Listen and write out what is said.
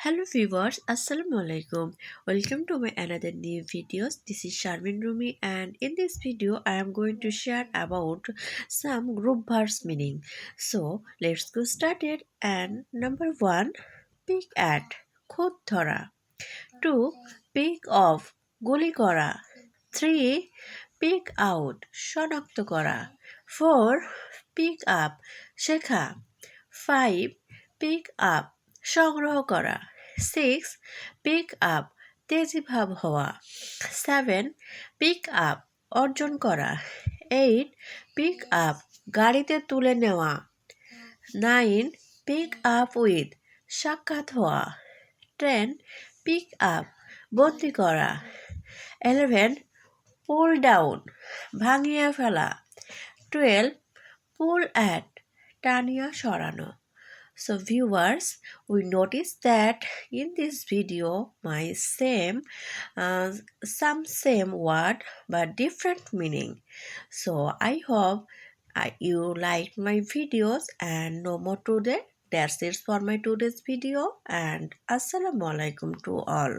Hello viewers, Assalamu alaikum. Welcome to my another new videos. This is Sharmin Rumi and in this video I am going to share about some group verbs meaning. So let's go started. And number 1, pick at, khod dhara. 2, pick off, guli kora. 3, pick out, শনাক্ত করা. 4, pick up, শেখা. 5, pick up, সংগ্রহ করা. 6, pick up, তেজি ভাব হওয়া. 7, pick up, অর্জন করা. 8, pick up, গাড়িতে তুলে নেওয়া. 9, pick up with, সাক্ষাৎ হওয়া. 10, pick up, বন্দি করা. 11, pull down, ভাঙিয়া ফেলা. 12, pull at, টানিয়া সরানো. So viewers, we notice that in this video some same word but different meaning. So I hope you like my videos and no more today. That's it for my today's video and Assalamu alaikum to all.